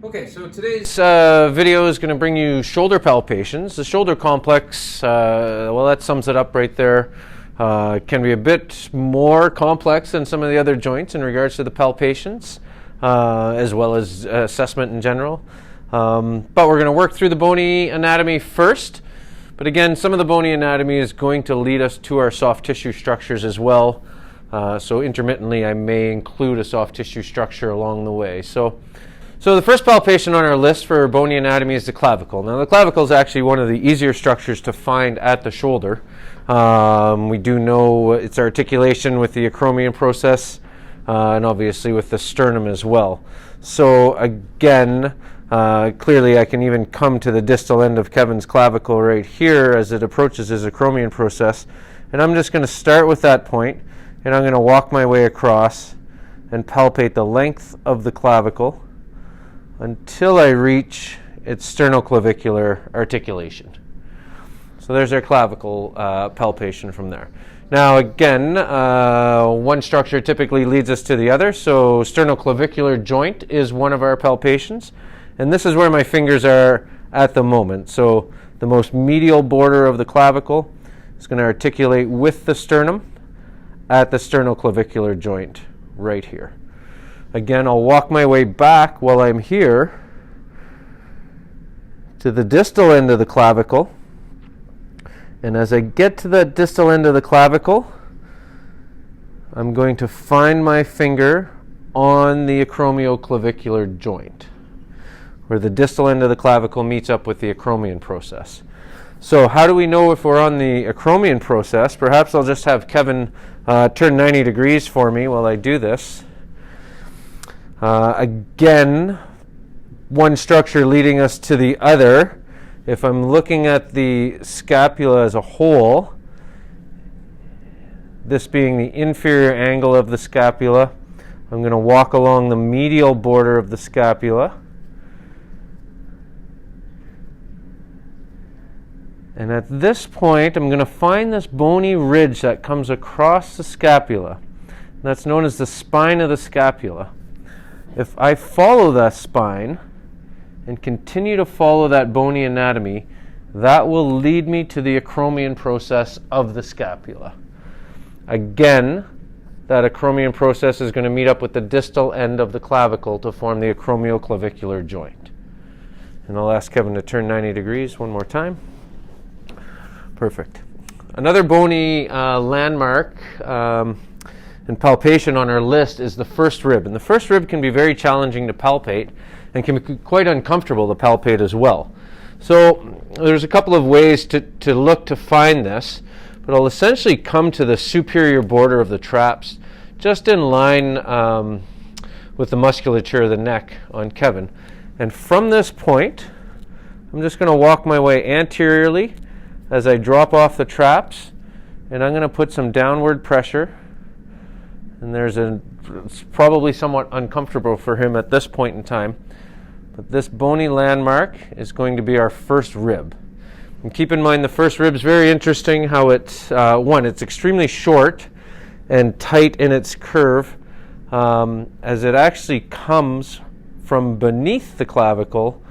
Okay, so today's video is going to bring you shoulder palpations. The shoulder complex, well, that sums it up right there. Can be a bit more complex than some of the other joints in regards to the palpations, as well as assessment in general. But we're going to work through the bony anatomy first. But again, some of the bony anatomy is going to lead us to our soft tissue structures as well. So intermittently, I may include a soft tissue structure along the way. So the first palpation on our list for bony anatomy is the clavicle. Now, the clavicle is actually one of the easier structures to find at the shoulder. We do know its articulation with the acromion process, and obviously with the sternum as well. So again, clearly I can even come to the distal end of Kevin's clavicle right here as it approaches his acromion process. And I'm just going to start with that point, and I'm going to walk my way across and palpate the length of the clavicle until I reach its sternoclavicular articulation. So there's our clavicle palpation from there. Now again, one structure typically leads us to the other. So sternoclavicular joint is one of our palpations. And this is where my fingers are at the moment. So the most medial border of the clavicle is going to articulate with the sternum at the sternoclavicular joint right here. Again, I'll walk my way back while I'm here to the distal end of the clavicle. And as I get to the distal end of the clavicle, I'm going to find my finger on the acromioclavicular joint, where the distal end of the clavicle meets up with the acromion process. So how do we know if we're on the acromion process? Perhaps I'll just have Kevin turn 90 degrees for me while I do this. Again, one structure leading us to the other. If I'm looking at the scapula as a whole, this being the inferior angle of the scapula, I'm going to walk along the medial border of the scapula. And at this point, I'm going to find this bony ridge that comes across the scapula. And that's known as the spine of the scapula. If I follow that spine and continue to follow that bony anatomy, that will lead me to the acromion process of the scapula. Again, that acromion process is going to meet up with the distal end of the clavicle to form the acromioclavicular joint. And I'll ask Kevin to turn 90 degrees one more time. Perfect. Another bony landmark and palpation on our list is the first rib. And the first rib can be very challenging to palpate and can be quite uncomfortable to palpate as well. So there's a couple of ways to look to find this, but I'll essentially come to the superior border of the traps, just in line with the musculature of the neck on Kevin. And from this point, I'm just going to walk my way anteriorly as I drop off the traps, and I'm going to put some downward pressure. And it's probably somewhat uncomfortable for him at this point in time, but this bony landmark is going to be our first rib. And keep in mind, the first rib is very interesting how it's extremely short and tight in its curve, as it actually comes from beneath the clavicle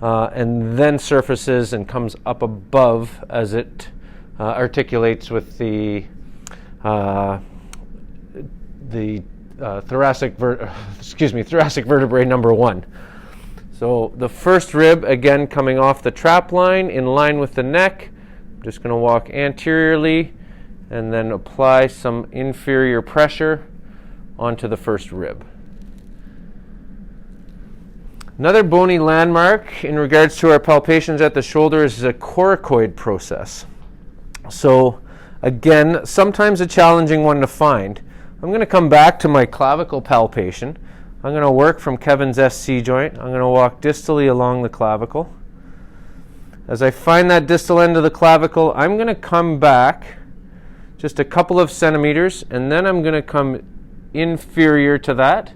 and then surfaces and comes up above as it articulates with the thoracic vertebrae number 1. So the first rib, again, coming off the trap line in line with the neck. I'm just going to walk anteriorly and then apply some inferior pressure onto the first rib. Another bony landmark in regards to our palpations at the shoulder is the coracoid process. So again, sometimes a challenging one to find. I'm going to come back to my clavicle palpation. I'm going to work from Kevin's SC joint. I'm going to walk distally along the clavicle. As I find that distal end of the clavicle, I'm going to come back just a couple of centimeters, and then I'm going to come inferior to that.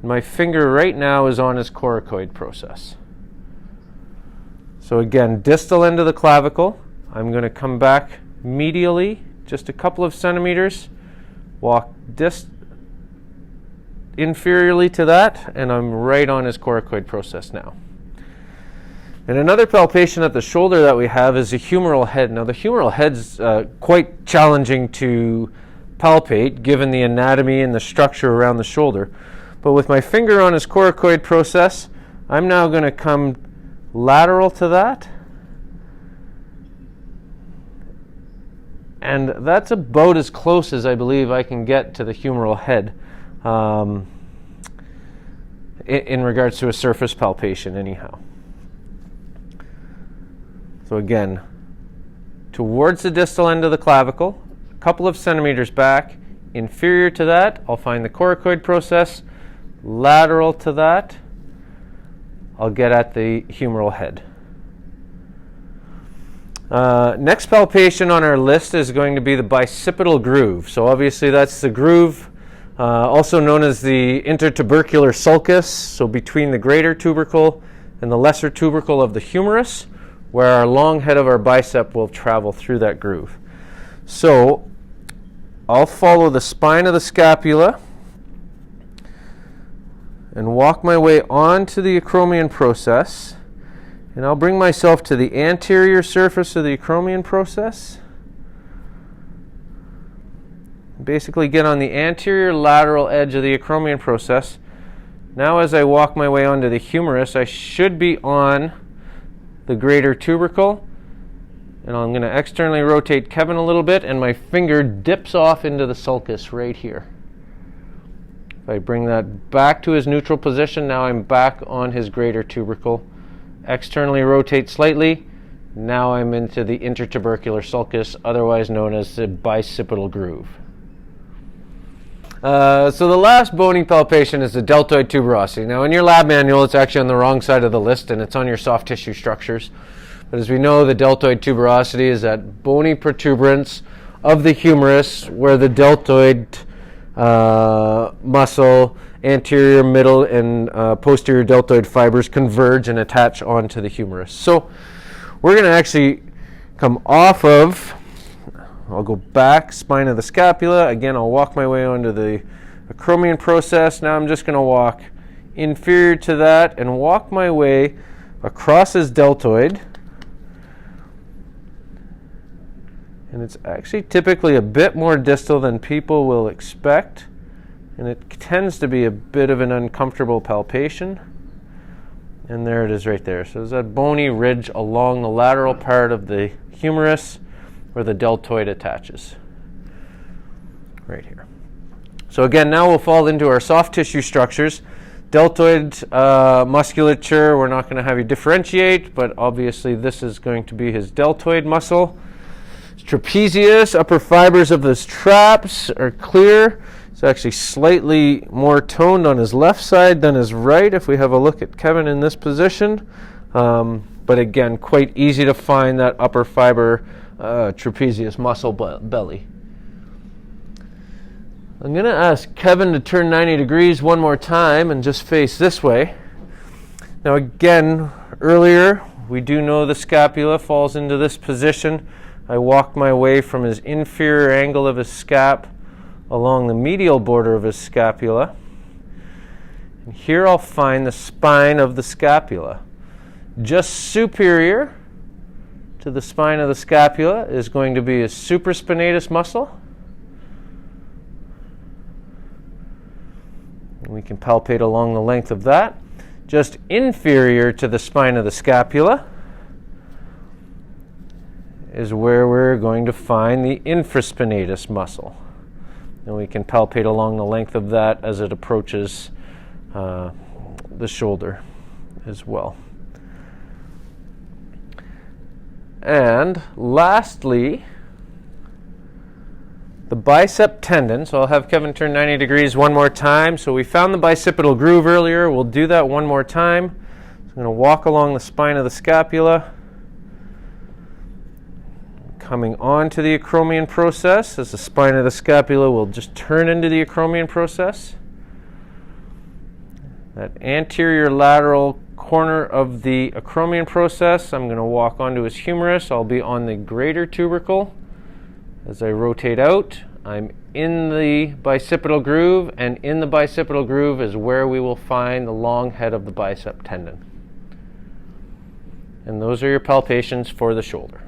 My finger right now is on his coracoid process. So again, distal end of the clavicle. I'm going to come back medially, just a couple of centimeters, walk inferiorly to that, and I'm right on his coracoid process now. And another palpation at the shoulder that we have is the humeral head. Now the humeral head's quite challenging to palpate given the anatomy and the structure around the shoulder. But with my finger on his coracoid process, I'm now going to come lateral to that. And that's about as close as I believe I can get to the humeral head in regards to a surface palpation anyhow. So again, towards the distal end of the clavicle, a couple of centimeters back, inferior to that, I'll find the coracoid process, lateral to that, I'll get at the humeral head. Next palpation on our list is going to be the bicipital groove. So obviously that's the groove, also known as the intertubercular sulcus, so between the greater tubercle and the lesser tubercle of the humerus, where our long head of our bicep will travel through that groove. So I'll follow the spine of the scapula and walk my way onto the acromion process, and I'll bring myself to the anterior surface of the acromion process. Basically get on the anterior lateral edge of the acromion process. Now as I walk my way onto the humerus, I should be on the greater tubercle, and I'm going to externally rotate Kevin a little bit, and my finger dips off into the sulcus right here. If I bring that back to his neutral position, now I'm back on his greater tubercle. Externally rotate slightly, now I'm into the intertubercular sulcus, otherwise known as the bicipital groove. So the last bony palpation is the deltoid tuberosity. Now in your lab manual it's actually on the wrong side of the list and it's on your soft tissue structures. But as we know, the deltoid tuberosity is that bony protuberance of the humerus where the deltoid muscle, anterior, middle, and posterior deltoid fibers converge and attach onto the humerus. So we're going to actually come off of, I'll go back, spine of the scapula. Again, I'll walk my way onto the acromion process. Now I'm just going to walk inferior to that and walk my way across his deltoid. And it's actually typically a bit more distal than people will expect. And it tends to be a bit of an uncomfortable palpation. And there it is right there. So there's that bony ridge along the lateral part of the humerus where the deltoid attaches. Right here. So again, now we'll fall into our soft tissue structures. Deltoid musculature, we're not going to have you differentiate, but obviously this is going to be his deltoid muscle. Trapezius, upper fibers of his traps are clear. It's actually slightly more toned on his left side than his right if we have a look at Kevin in this position. But again, quite easy to find that upper fiber trapezius muscle belly. I'm going to ask Kevin to turn 90 degrees one more time and just face this way. Now again, earlier we do know the scapula falls into this position. I walk my way from his inferior angle of his scap along the medial border of his scapula. And here I'll find the spine of the scapula. Just superior to the spine of the scapula is going to be his supraspinatus muscle. And we can palpate along the length of that. Just inferior to the spine of the scapula is where we're going to find the infraspinatus muscle. And we can palpate along the length of that as it approaches the shoulder as well. And lastly, the bicep tendon. So I'll have Kevin turn 90 degrees one more time. So we found the bicipital groove earlier. We'll do that one more time. So I'm going to walk along the spine of the scapula, coming on to the acromion process as the spine of the scapula will just turn into the acromion process. That anterior lateral corner of the acromion process, I'm going to walk onto his humerus. I'll be on the greater tubercle. As I rotate out, I'm in the bicipital groove, and in the bicipital groove is where we will find the long head of the bicep tendon. And those are your palpations for the shoulder.